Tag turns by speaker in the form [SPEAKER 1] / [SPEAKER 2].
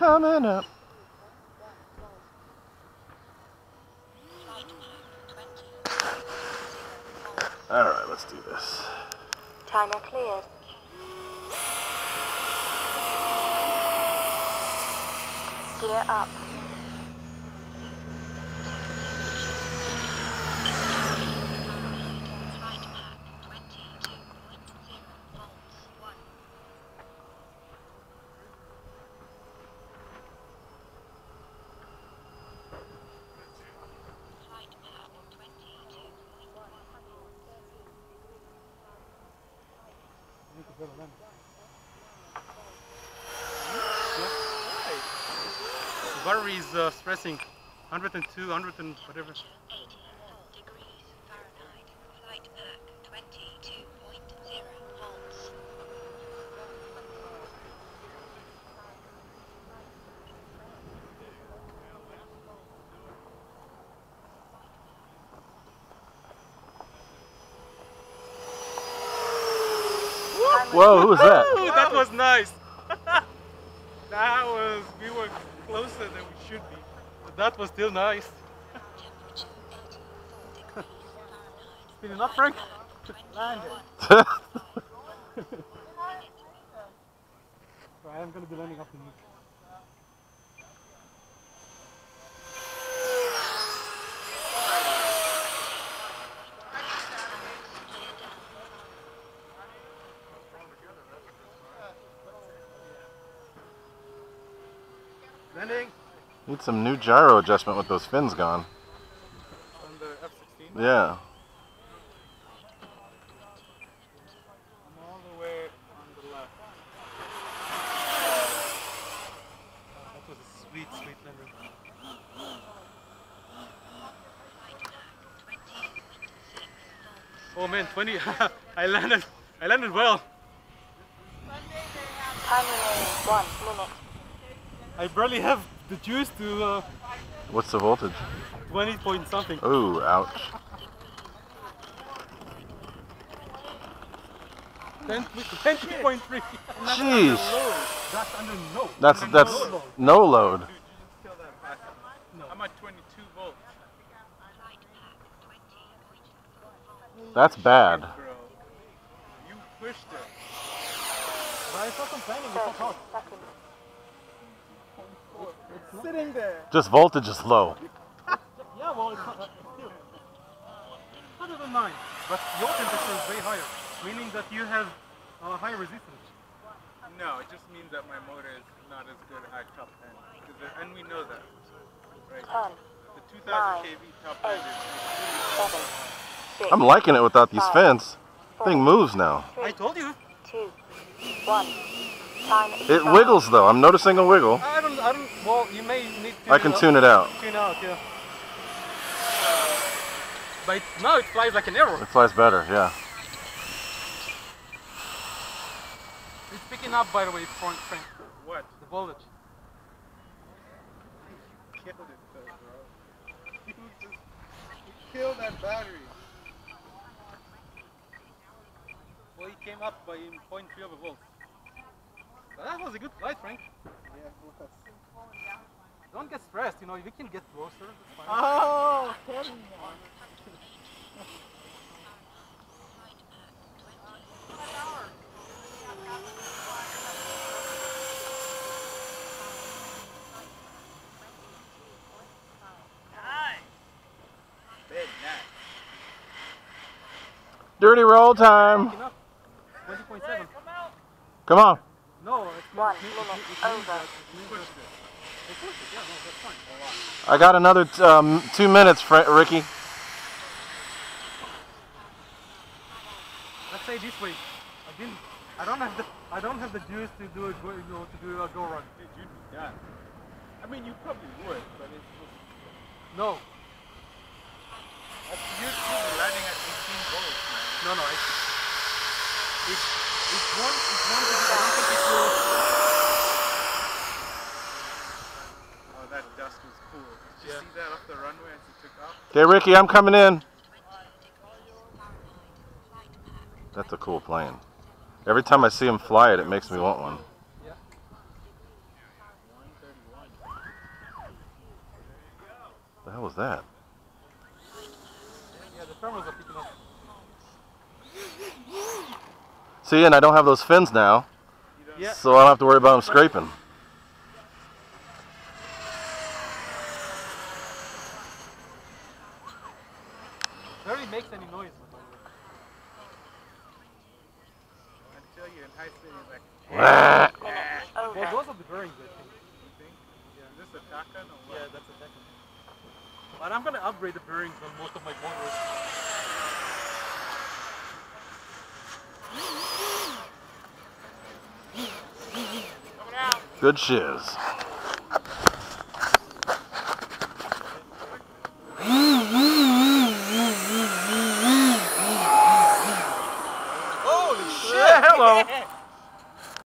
[SPEAKER 1] coming up. Alright, let's do this.
[SPEAKER 2] Timer cleared. Gear up.
[SPEAKER 3] The battery is stressing 102, 100 and whatever.
[SPEAKER 2] 80 degrees Fahrenheit. Flight pack 22.0 volts.
[SPEAKER 1] Whoa, who was that?
[SPEAKER 3] Ooh, that was nice. We were closer than we should be. But that was still nice. Spinning up, Frank. Landed. Right, I'm going to be landing off the nuke. Landing.
[SPEAKER 1] Need some new gyro adjustment with those fins gone.
[SPEAKER 3] On the F-16?
[SPEAKER 1] Yeah.
[SPEAKER 3] I'm all the way on the left. That was a sweet, sweet landing. Oh man, 20. I landed well.
[SPEAKER 2] Time remaining 1 minute.
[SPEAKER 3] I barely have the juice to
[SPEAKER 1] What's the voltage?
[SPEAKER 3] 20 point something.
[SPEAKER 1] Ooh, ouch.
[SPEAKER 3] 10.3.
[SPEAKER 1] Jeez.
[SPEAKER 3] That's under no.
[SPEAKER 1] That's no load.
[SPEAKER 3] Dude, you just kill that back. No. I'm at 22 volts.
[SPEAKER 1] That's bad.
[SPEAKER 3] Bro, you pushed it.
[SPEAKER 4] But I saw complaining, it's so hot.
[SPEAKER 2] Seconds.
[SPEAKER 3] It's sitting there.
[SPEAKER 1] Just voltage is low.
[SPEAKER 4] Yeah, well, it's not, still. 109.
[SPEAKER 3] But your temperature is way higher, meaning that you have higher resistance. No, it just means that my motor is not as good at top end. And we know that. Right?
[SPEAKER 2] 10,
[SPEAKER 3] The 2000 kV top end is
[SPEAKER 2] 7, 6,
[SPEAKER 1] I'm liking it without these fins. Thing moves now.
[SPEAKER 3] I told you.
[SPEAKER 2] 2, 1. Time
[SPEAKER 1] It
[SPEAKER 2] expired.
[SPEAKER 1] wiggles though. I'm noticing a wiggle.
[SPEAKER 3] Well, you may need to.
[SPEAKER 1] I can tune it out.
[SPEAKER 3] Tune out, yeah. But now it flies like an arrow.
[SPEAKER 1] It flies better, yeah.
[SPEAKER 3] It's picking up, by the way, Frank. What? The voltage. You killed it, though, bro. You killed that battery. Well, it came up by 0.3 of a volt. But that was a good flight, Frank. Yeah, was. Don't get stressed, you know, we can get closer. That's fine.
[SPEAKER 4] Oh, Kevin.
[SPEAKER 1] Dirty roll time.
[SPEAKER 3] 20.7.
[SPEAKER 1] Come on.
[SPEAKER 3] No, it's
[SPEAKER 2] 1
[SPEAKER 3] not.
[SPEAKER 2] minute over.
[SPEAKER 3] Yeah, no, that's fine.
[SPEAKER 1] I got another 2 minutes, Ricky.
[SPEAKER 3] Let's say this way. I don't have the juice to do a go, go run. Dude, you'd be done. I mean, you probably would, but it's just... No. You're landing at 18 volts, man. No, it's one I don't think it will... Oh, that dust was cool. Did you see that off the runway as it took off?
[SPEAKER 1] Okay, Ricky, I'm coming in. That's a cool plane. Every time I see him fly it, it makes me want one.
[SPEAKER 3] Yeah.
[SPEAKER 1] hell was that?
[SPEAKER 3] Yeah, the thermals are picking up.
[SPEAKER 1] See, and I don't have those fins now,
[SPEAKER 3] Yeah.
[SPEAKER 1] so I don't have to worry about them scraping.
[SPEAKER 3] Barely makes any noise.
[SPEAKER 5] Until you're in high speed, it's like,
[SPEAKER 1] Wah.
[SPEAKER 2] Minutes
[SPEAKER 3] Well,
[SPEAKER 2] over.
[SPEAKER 3] those are the bearings, I think.
[SPEAKER 5] you think? Yeah, is this a Takan or what?
[SPEAKER 3] Yeah, that's a technical. But I'm gonna upgrade the bearings on most of my motors.
[SPEAKER 1] Good shiz.
[SPEAKER 5] Holy shit!
[SPEAKER 1] Yeah, hello.